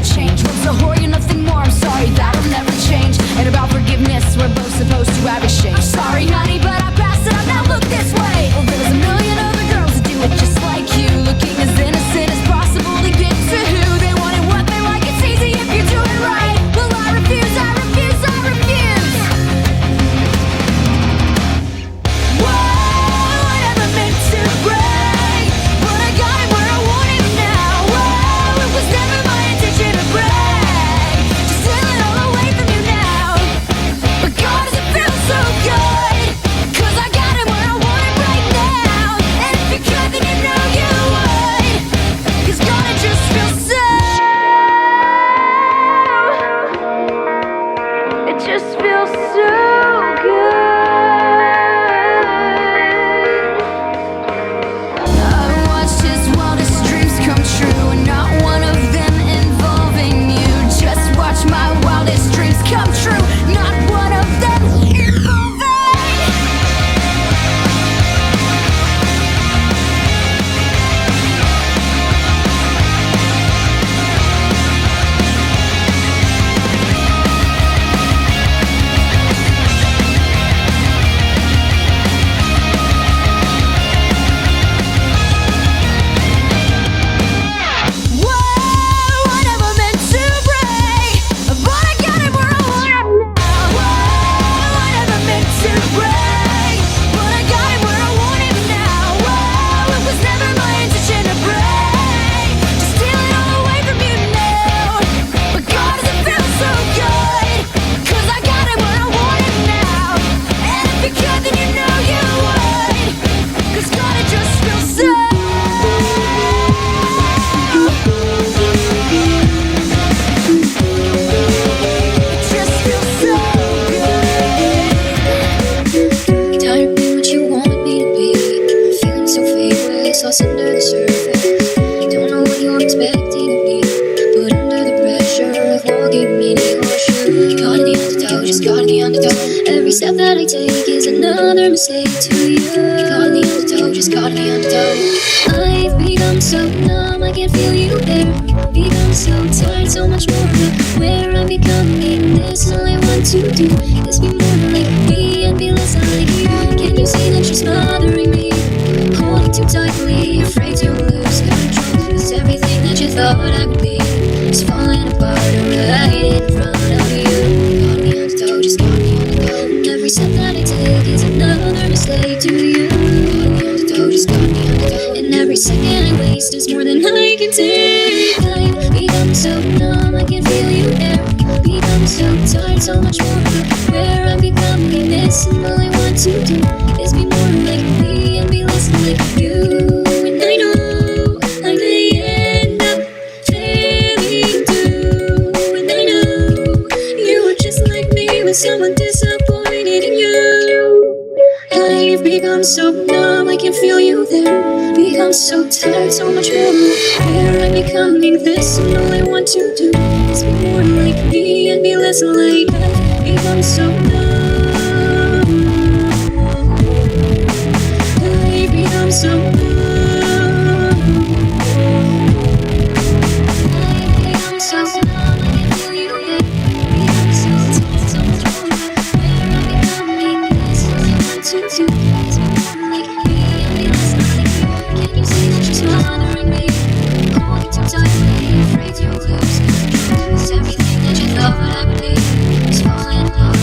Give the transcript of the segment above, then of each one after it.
change. Once a whore, you're nothing more, I'm sorry, that'll never change. And about forgiveness, we're both supposed to have exchange. I'm sorry, honey, but I passed it up, now look this way. Well, there's a million other girls that do it just like you, looking as innocent as possible to get to who they want and what they like. It's easy if you do it right. Well, I refuse, I refuse, I refuse. Whoa, I never meant to break, but I got it where I want it now. Whoa, it was never my intention to brag, just steal it all away from you now. But God, does it feel so good, 'cause I got it where I want it right now. And if you could, then you know you would, 'cause God, it just feels so, it just feels so good. I watched his wildest dreams come true, and not one of them involving you. Just watch my wildest dreams come true, not one of them involving. Whoa, I never meant to break, but I got it where I want it now. Whoa, I never meant to break, but I got it where I want it now. Whoa, it was never my intention to break, just steal it all away from you now. But God, does it feel so good, 'cause I got it where I want it now. And if you could, then you know you would, 'cause God, it just feels so. Tired of being what you want me to be, feeling so faithless, lost under the surface. Don't know what you're expecting of me, but under the pressure of walking in your shoes, caught in the undertow, just caught in the undertow. Every step that I take is another mistake to you. Caught in the undertow, just caught in the undertow. I've become so numb, I can't feel you there. Become so tired, so much more of where I'm becoming. This all I want to do is be more like me and be less like you. Can you see that you're smothering me, holding too tightly, afraid to lose control? 'Cause everything that you thought I would be is falling apart right in front of you. Caught me on the toe, just caught me on the toe. And every step that I take is another mistake to you. Caught me on the toe, just caught me on the toe. And every second I waste is more than I can take. I've become so numb, I can't feel you there. Become so tired, so much more of where I'm becoming. This and all I want to do is be more like me and be less like you. And I know I may end up failing too. And I know you are just like me, with someone disappointed in you. I've become so numb, I can't feel you there. Become so tired, so much more where I'm becoming. This and all I want to do is be more like me and be less like I've become so numb. I've become so numb. I've become so numb, I can't feel you there. Become so tired, so much more where I'm becoming. This and all I want to do is be more like me and be less like you. Can you see that you're smothering me, holding too tightly, afraid to lose control? 'Cause everything that you thought I would be is falling apart.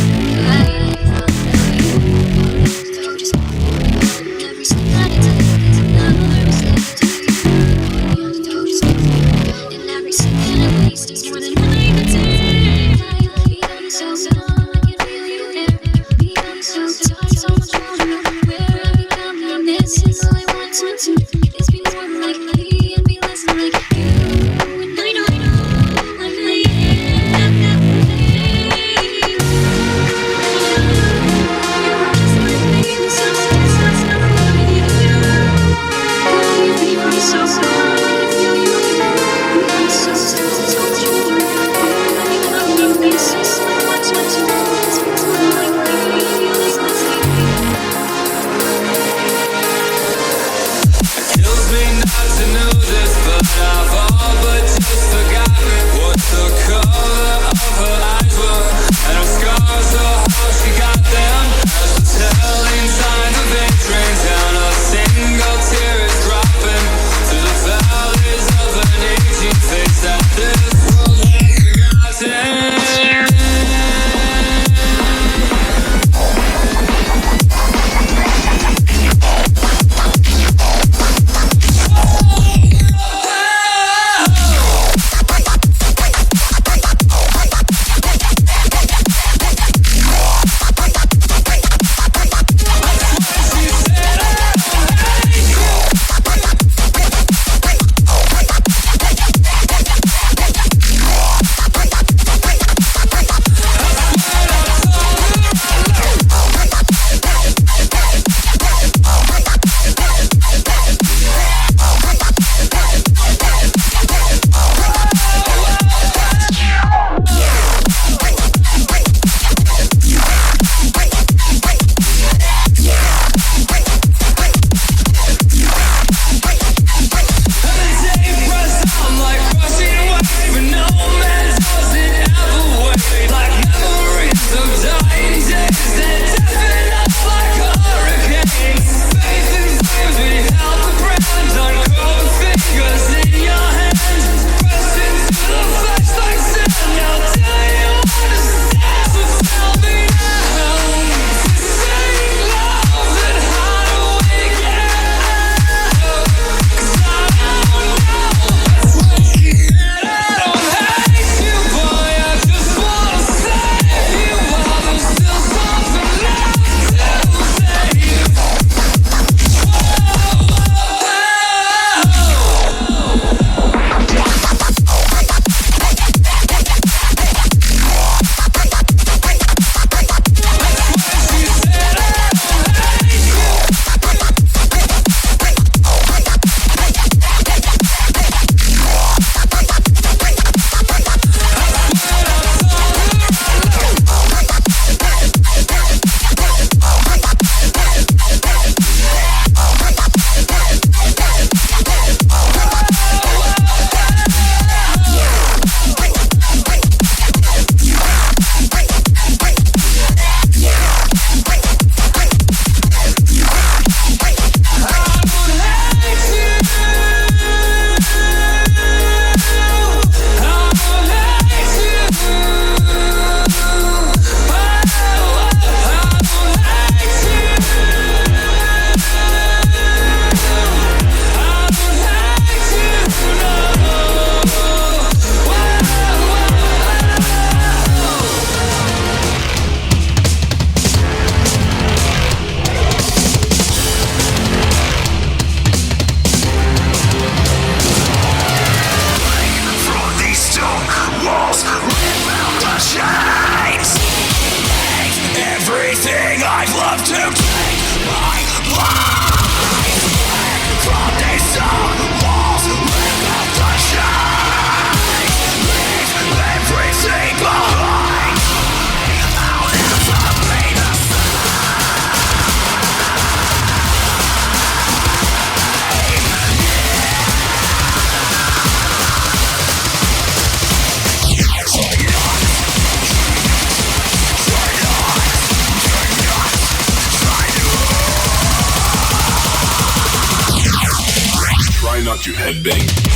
not to headbang.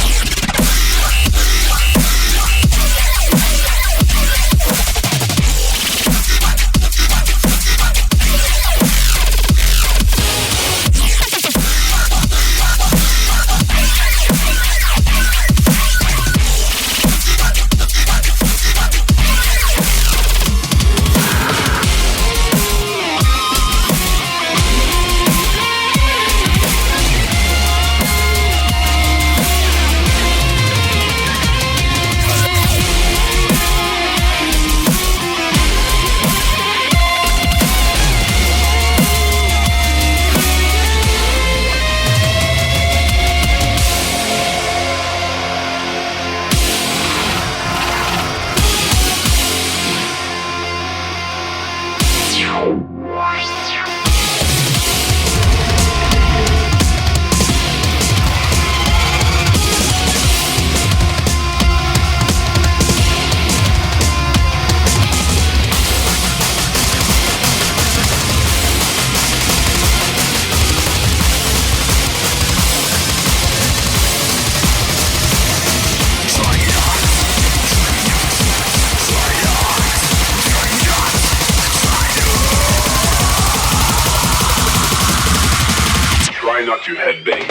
Try not to headbang.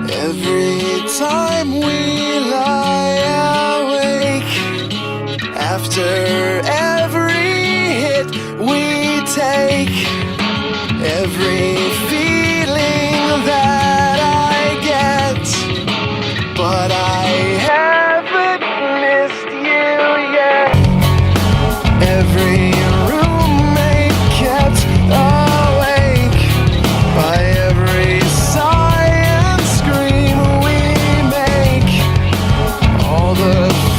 Every time we lie awake, after every hit we take, every feeling that I get, but I haven't missed you yet. Every roommate kept awake by every sigh and scream we make. All the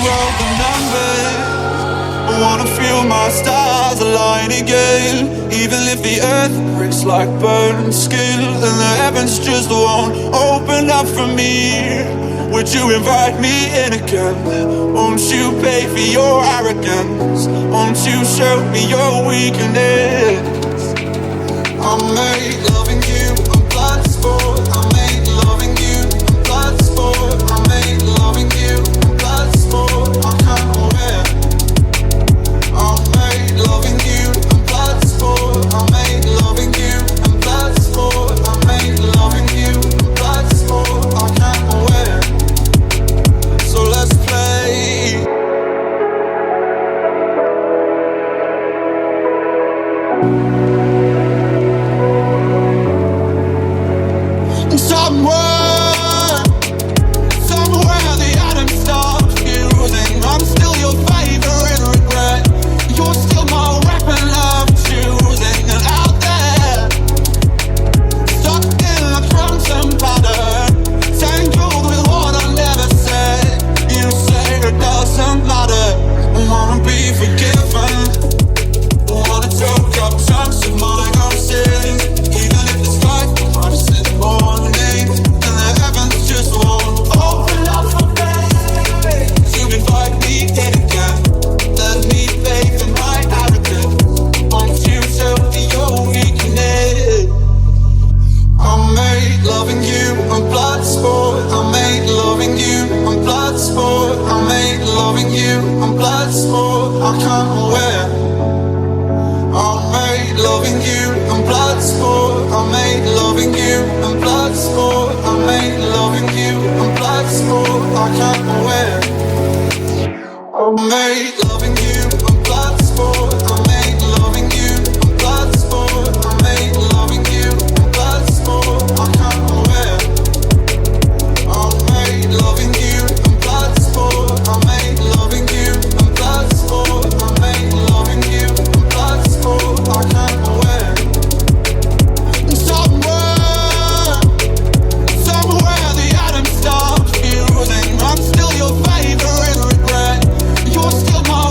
wrote the numbers. I wanna feel my stars align again. Even if the earth breaks like burnt skin, and the heavens just won't open up for me, would you invite me in again? Won't you pay for your arrogance? Won't you show me your weakness? I'm made loving you, I'm blood sport. I'm made loving you, I'm blood sport. I'm made loving you, I'm blood sport. I can't wear. I'm made loving you, I'm blood sport. I'm made loving you, I'm blood sport. I'm made loving you, I'm blood sport. I can't wear. So let's play. Somewhere the atom stops fusing. I'm still your favorite regret. You're still my weapon of choosing. And out there, stuck in a quantum pattern, tangled with what I never said. You say it doesn't matter. I wanna be forgiven. I wanna choke up chunks of my own sins. Even if it's like the promise in the morning, and the heavens just won't open up for me. You invite me in again. Let me faith in my arrogance. Won't you tell me your weakness? I'm made loving you, I'm blood sport. I'm made loving you, I'm blood sport. I'm made loving you, I'm blood sport. I can't wear. I'm made loving you, I'm blood sport. I'm made loving you, I'm blood sport. I'm made loving you, I'm blood sport. I can't wear. I'm made loving you, I'm blood sport. I'm made loving you, I'm blood sport. I'm made loving you, I'm blood sport. I can't wear. I'm made loving you, I'm blood sport. I'm made loving you, I'm blood sport. I'm made loving you, I'm blood sport. I can't wear. Somewhere the atom stops fusing. I'm still your favorite regret. You're still my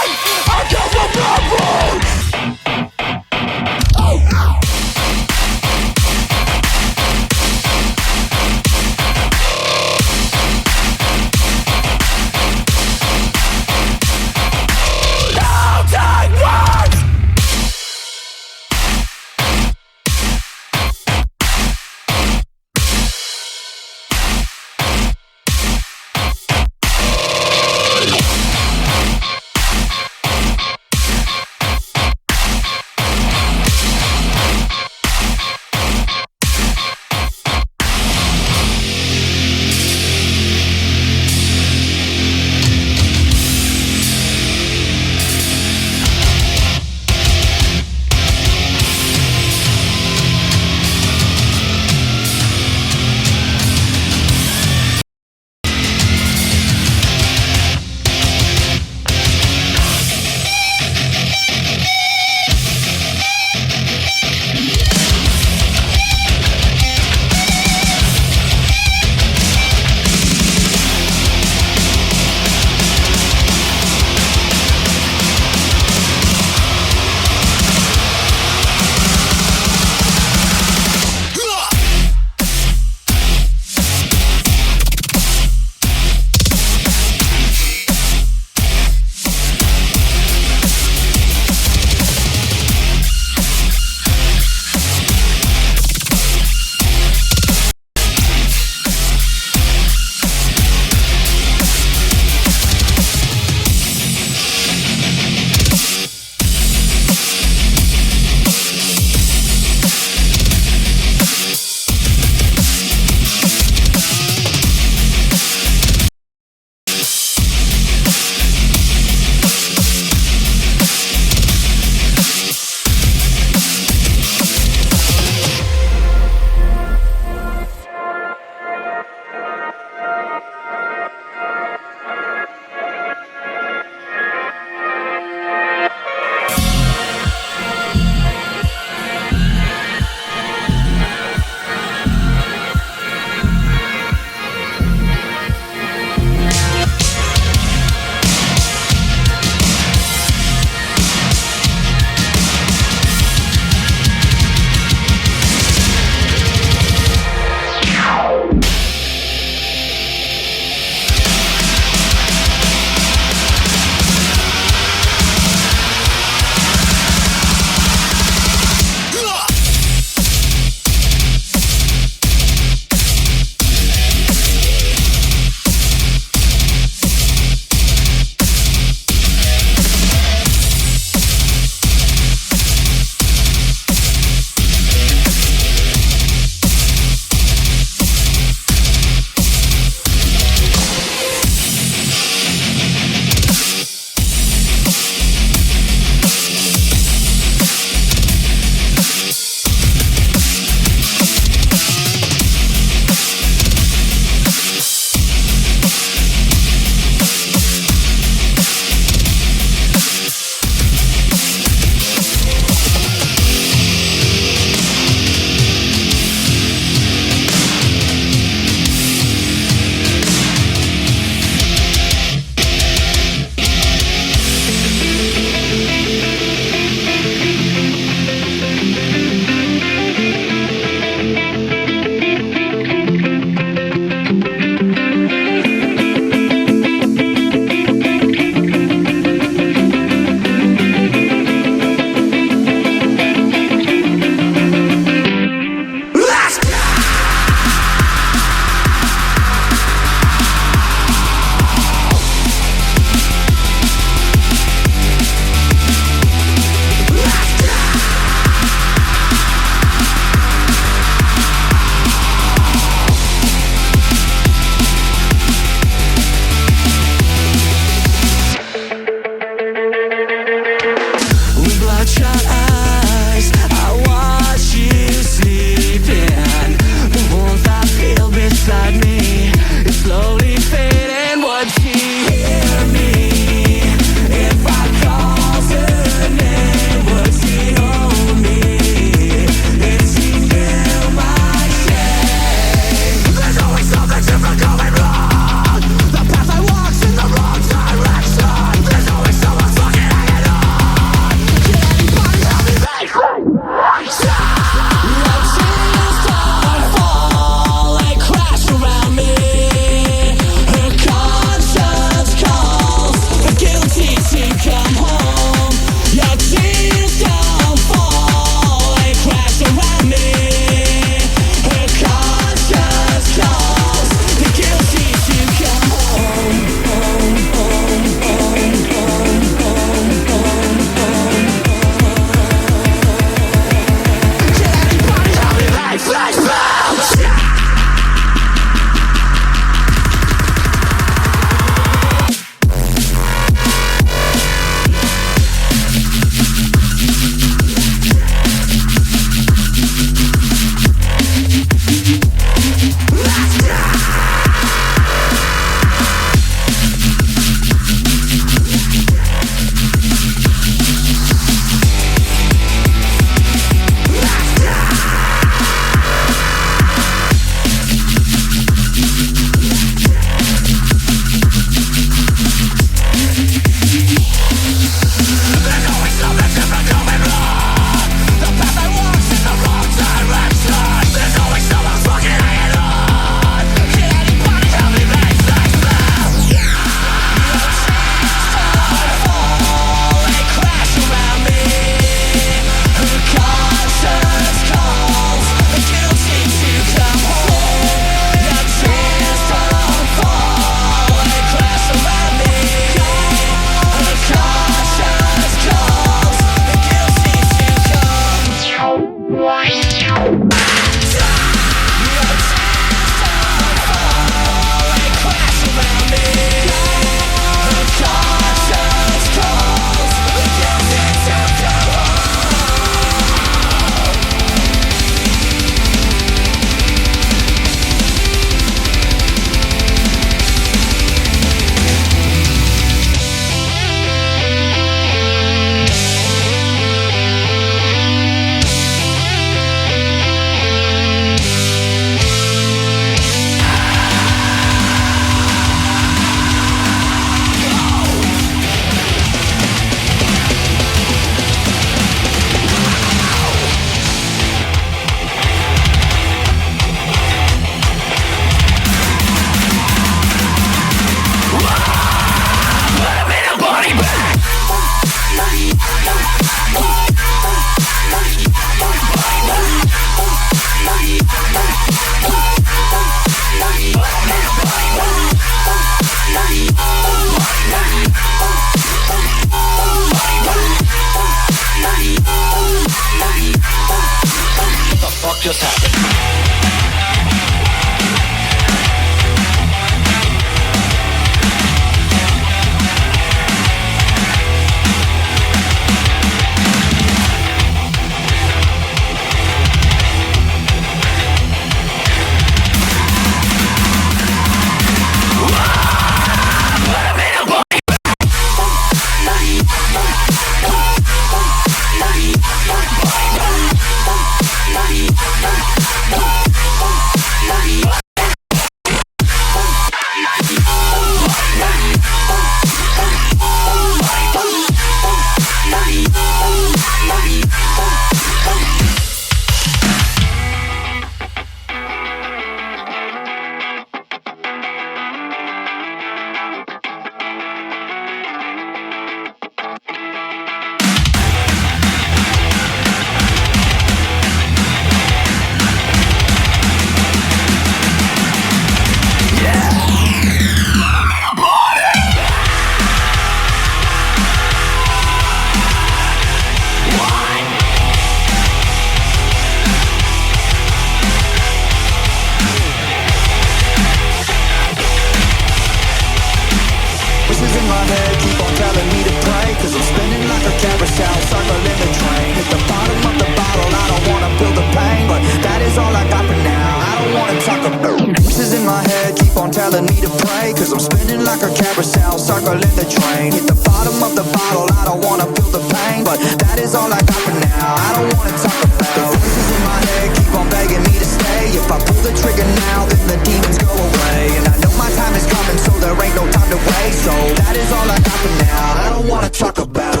talk about. Voices in my head keep on telling me to pray, cause I'm spinning like a carousel, circling the train. Hit the bottom of the bottle, I don't wanna feel the pain, but that is all I got for now. I don't wanna talk about. The voices in my head keep on begging me to stay. If I pull the trigger now, then the demons go away. And I know my time is coming, so there ain't no time to waste. So that is all I got for now. I don't wanna talk about.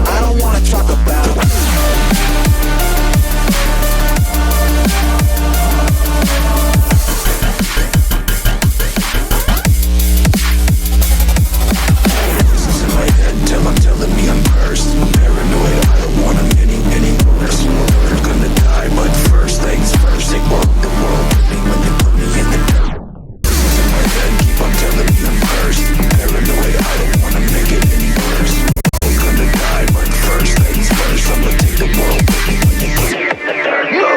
I don't wanna talk about. Voices in my head till I'm telling me I'm cursed. I'm paranoid, I don't want them any worse. I'm gonna die, but first things first. They want the world with me when they put me in the dirt. Voices in my head keep on telling me I'm cursed. I'm paranoid, I don't wanna make it any worse. I'm gonna die, but first things first. I'ma take the world with me when they put me in the dirt. Go!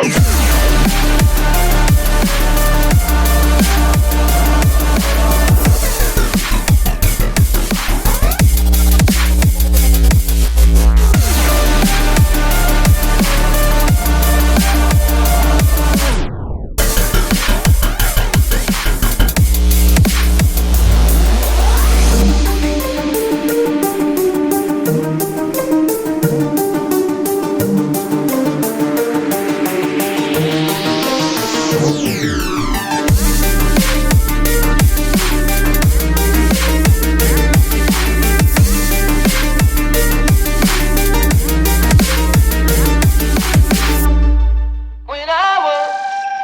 When I was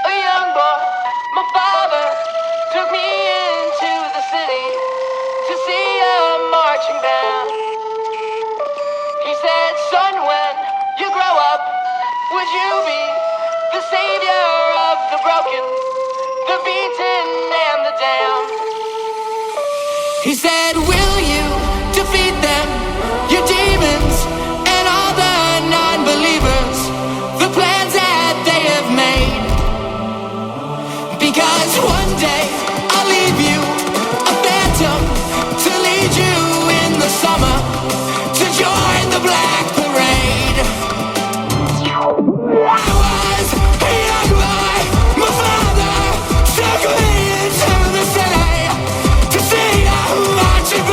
a young boy, my father took me into the city to see a marching band. He said, son, when you grow up, would you be the savior of the broken, the beaten, and the damned? He said, will you defeat them, your demons, and all the non-believers, the plans that they have made? Because one day I'll leave you a phantom to lead you in the summer to join the black parade. I was a young boy, my father took me into the city to see a marching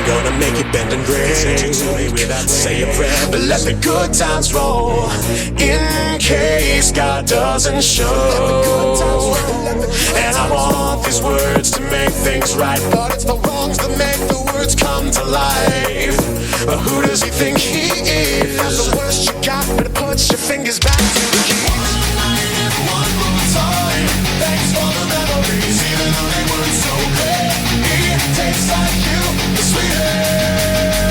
gonna make you bend and break. Say it to me without saying a prayer. But let the good times roll, in case God doesn't show. And I want these words to make things right, but it's the wrongs that make the words come to life. But who does he think he is? That's the worst you got, but it puts your fingers back to the keys. One night and one more time. Thanks for the memories, even though they weren't so great. It tastes like you, the sweetest.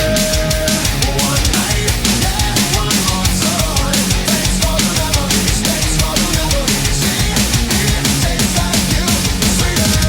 One night and one more time. Thanks for the memories, thanks for the memories. It tastes like you, the sweetest.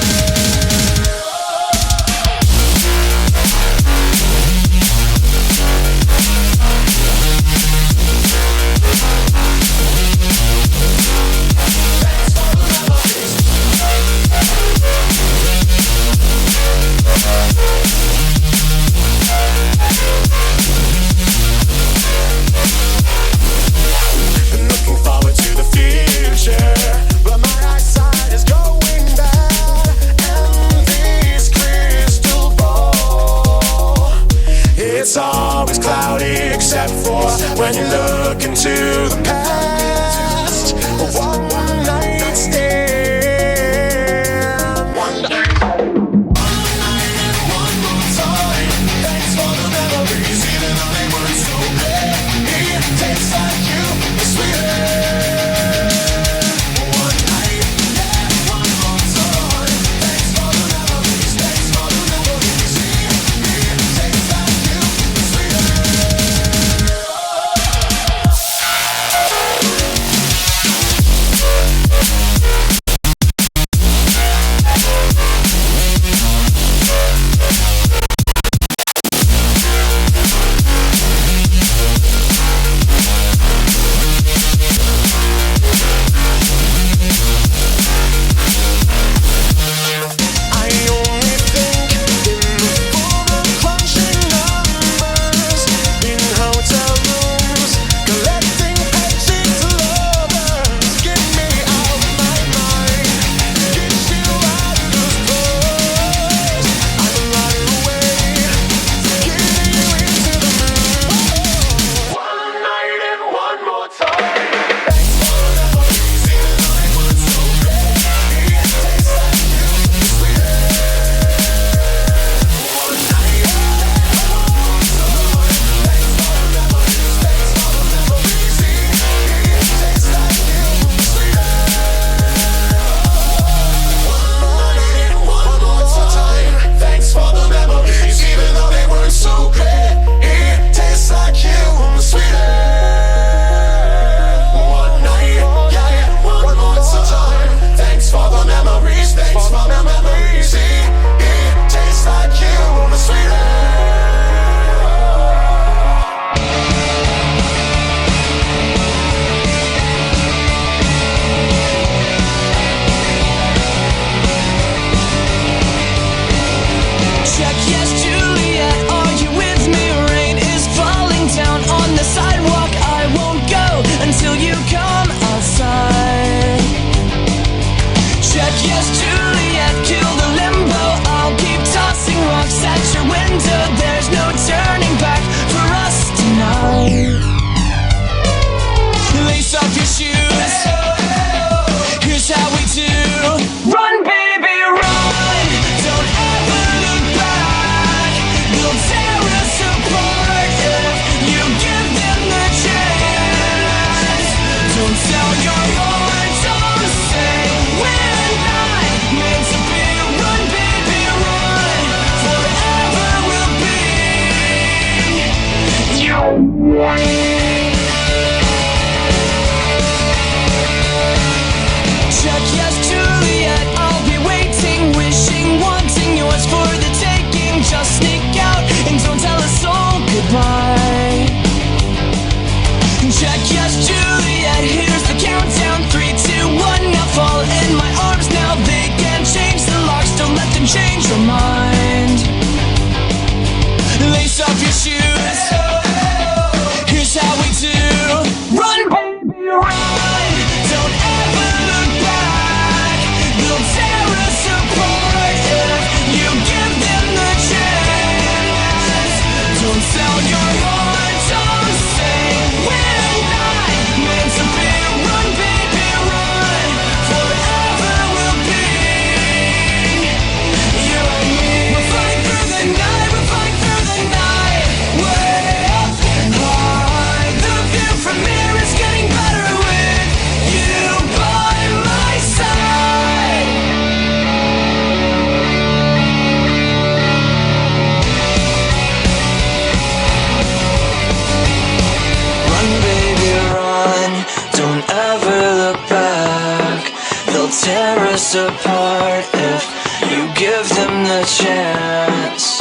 us apart if you give them the chance.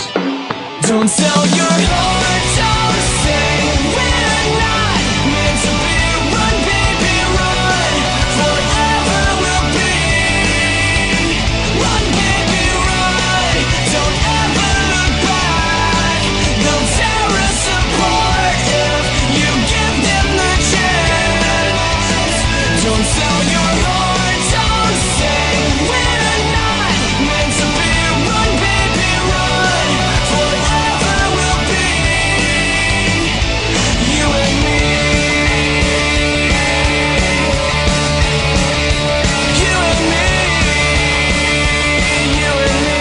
Don't sell your heart, don't say we're not meant to be. Run, baby, run, forever will be. Run, baby, run, don't ever look back. They'll tear us apart if you give them the chance. Don't sell your heart, don't say we're not meant to be. Run, baby, run, forever will be. You and me. You and me. You and me.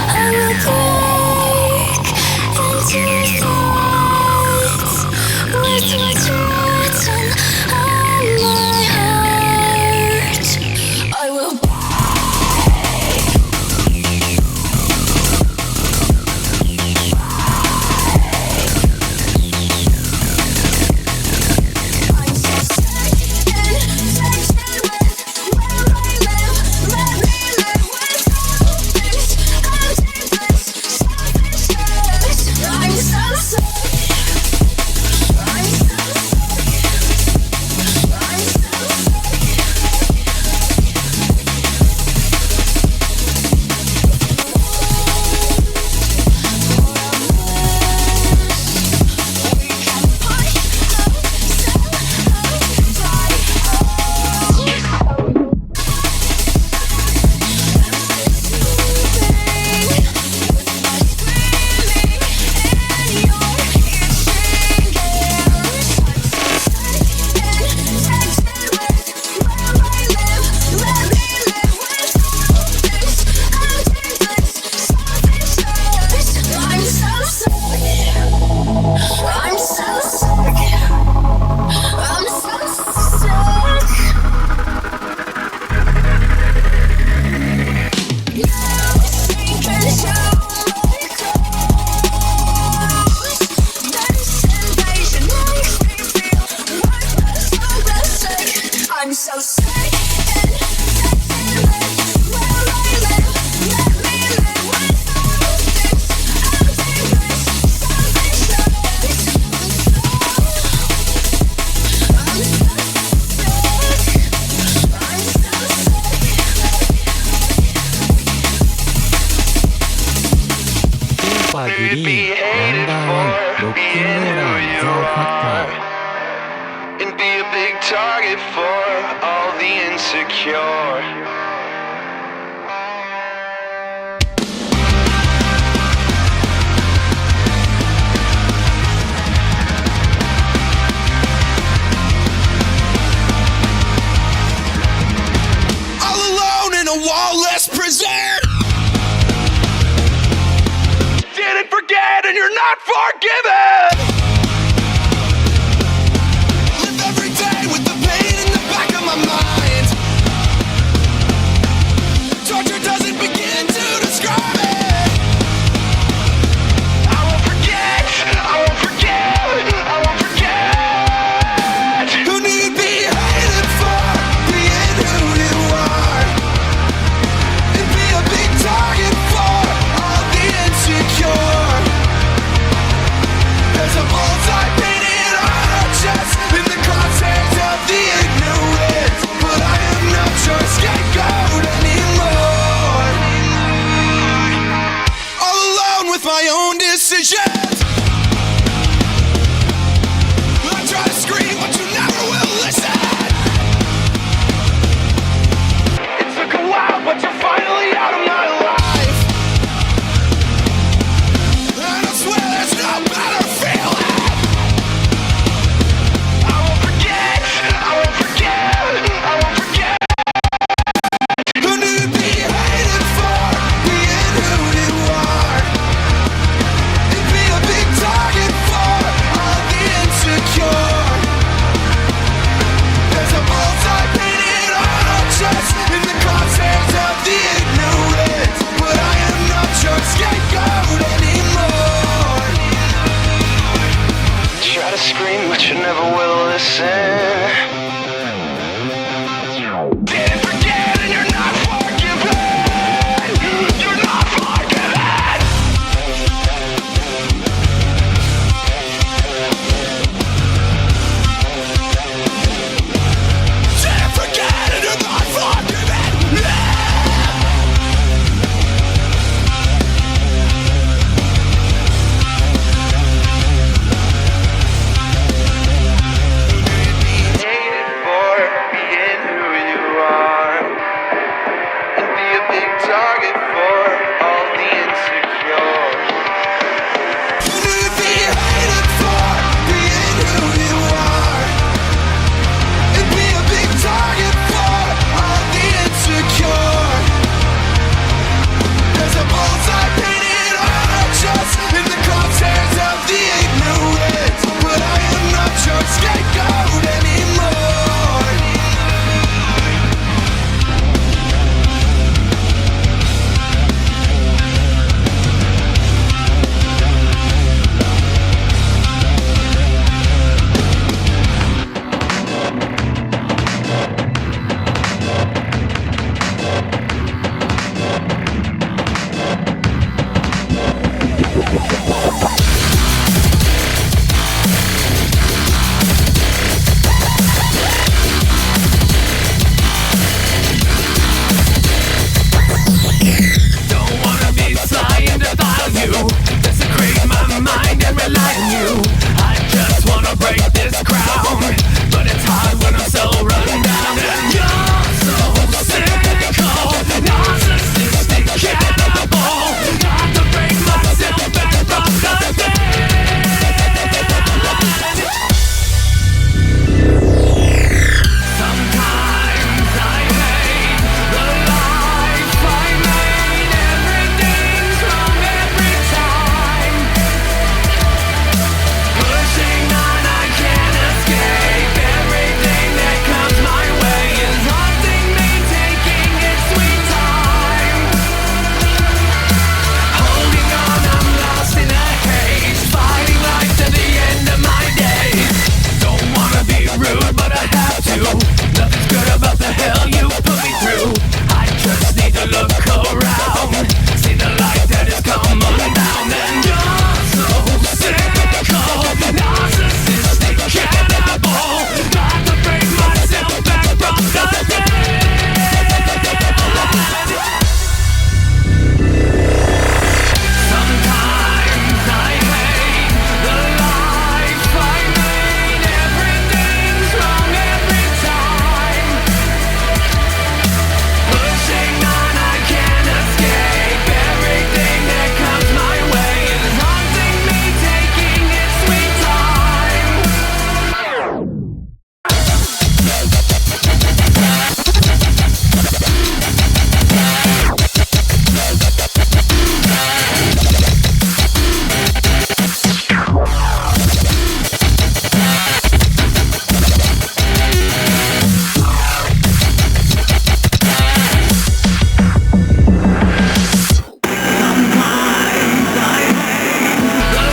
I will break into thoughts with what's written on my heart. I will. I'm so sick and infected with where I live. Let me live without this emptiness, selfishness. I'm so sick. I'm so sick. I'm so I'm so sick and infected with where I live. Let me live without this emptiness, selfishness. I'm so sick. I'm so sick. スーパーグリーンナンバーワンロッキンローラーザ・ファクター And be a big target for all the insecure. All alone in a wall-less prison. Didn't forget and you're not forgiven. Live every day with the pain in the back of my mind. Torture doesn't begin to describe it. I won't forget, I won't forgive, I won't forget. Who need be hated for being who you are? And be a big target for all the insecure. There's but you never will listen. Didn't forget and you're not forgiven. You're not forgiven. Didn't forget and you're not forgiven. Hated for being who you are, and be a big target for all the insecure. You'd be hated for being who you are, and be a big target for all the insecure. There's a bullseye painted on our chests in the crosshairs of the ignorant, but I am not your scapegoat anymore. Don't wanna be fly and defile you, desecrate my mind and rely on you. I just wanna break this crown, but it's hard when I'm so run down. And you're so cynical, narcissistic cannibal. Got to break myself back from the dead. Sometimes I hate the life I made. Everything's wrong every time. Pushing on, I can't escape. Everything that comes my way is haunting me, taking its sweet time. Holding on, I'm lost in a haze, fighting life to the end of my days. Don't wanna be rude, but I have to. Nothing's good about the hell you put me through. I just need to look around, see the light that has come undone. And you're so cynical, narcissistic cannibal. Got to break myself back from the dead. Sometimes I hate the life I made. Everything's wrong every time. Pushing on, I can't escape. Everything that comes my way is haunting me, taking its sweet time. The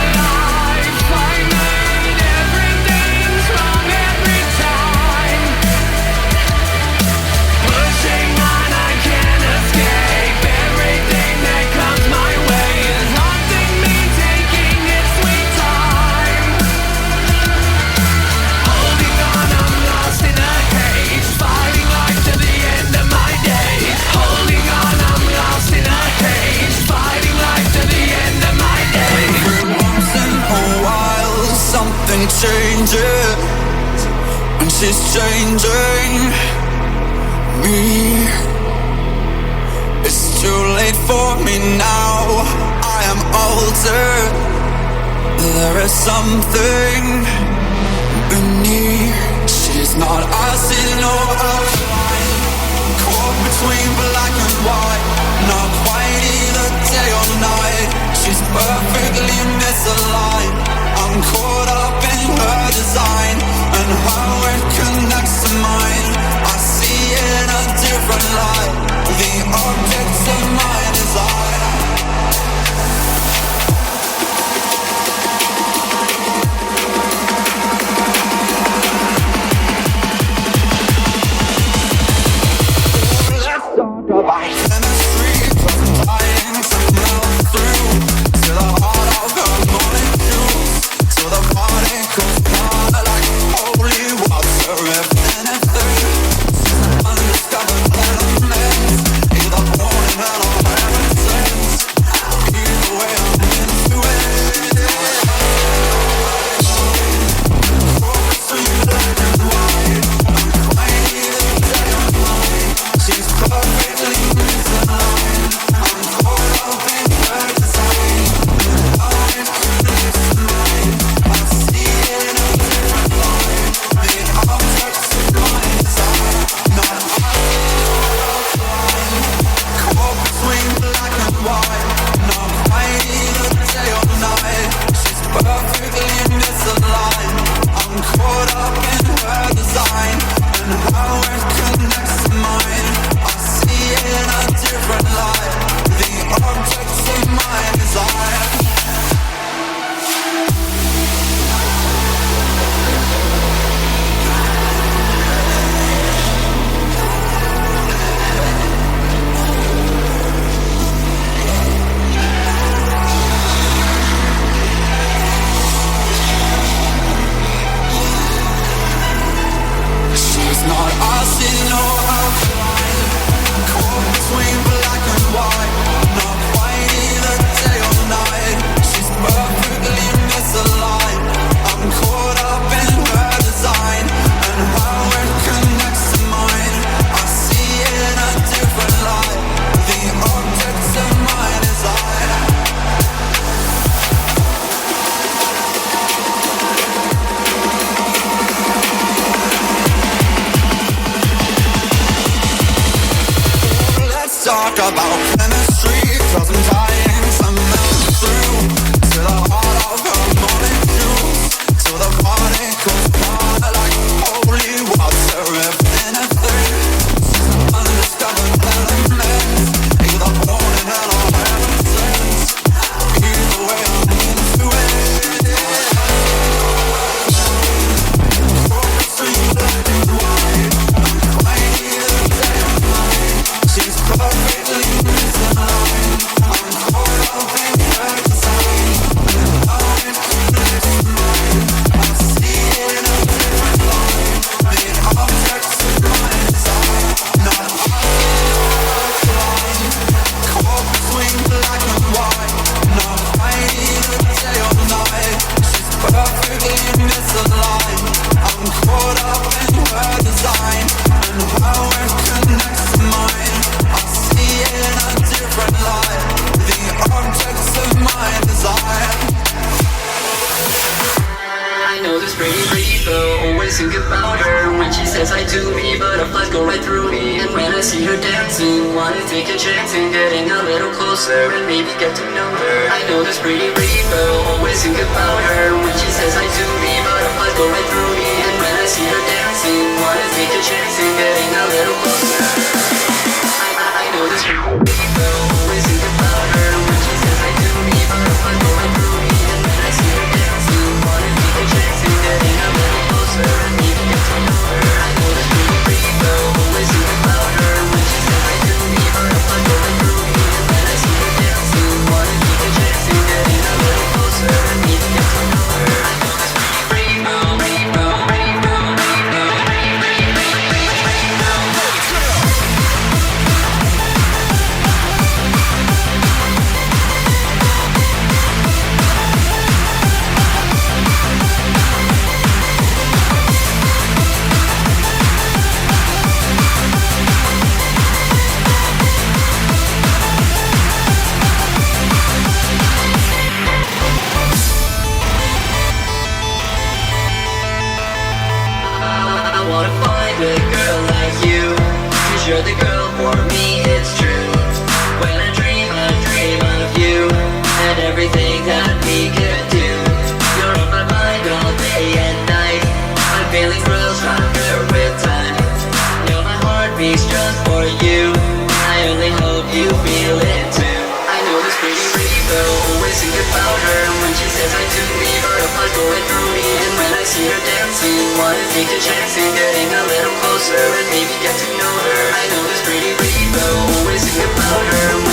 life I made, everything's wrong every time. Pushing on, I can't escape. Everything that comes my way is haunting me, taking its sweet time. Holding on, I'm lost in a haze, fighting life to the end of my days. Holding on, I'm lost in a haze, fighting life to the end of my days. Every once in a while, something changes, and she's changing me. It's too late for me now. I am altered. There is something beneath. She's not acid or outline, caught between black and white. Not quite either day or night. She's perfectly misaligned. I'm caught up in her design and how it connects to mine. I see in a different light the objects of my desire. about chemistry, 'cause I'm dying to melt through to the heart of her molecules, till the particles part like holy water. Within a thing, undiscovered elements, either born in hell or heaven sent. Either way, I'm into it. Black and white, white either day or night. She's perfectly misaligned. I'm caught up in her design, and how it connects to mine. I see it in a different light. The objects of my desire, not offline. Caught between black and white, not white either day or night. She's perfectly misaligned. I'm caught up in her design, and how it connects to mine. I see it in a different light. The objects of my desire. I know this pretty girl, always think about her when she says hi to me, butterflies go right through me. And when I see her dancing, wanna take a chance in getting a little closer and maybe get to know her. I know this pretty girl, always think about her when she says hi to me, butterflies go right through me. And when I see her dancing, wanna take a chance in getting a little closer. I know this pretty girl, always think about her when she says hi to me, butterflies go right through me. And when I see her dancing, wanna take a chance in getting a little closer and maybe get to know her. I know this pretty girl, always think about her when she says hi to me, butterflies go right through me. And when I see her dancing, wanna take a chance in getting a little closer and maybe get to know her. I know this pretty girl, pretty girl, pretty girl, pretty girl, pretty girl. I wanna find a girl like you, 'cause you're the girl for me, it's true. When I dream of you and everything that we can do. You're on my mind all day and night. My feelings grow stronger with time. You're my heart beats just for you. I only hope you feel it too. I know this pretty girl, always think about her when she says hi to me, butterflies going through me. And when I see her dancing, wanna take a chance in getting a little closer and maybe get to know her. I know this pretty girl, always think about her when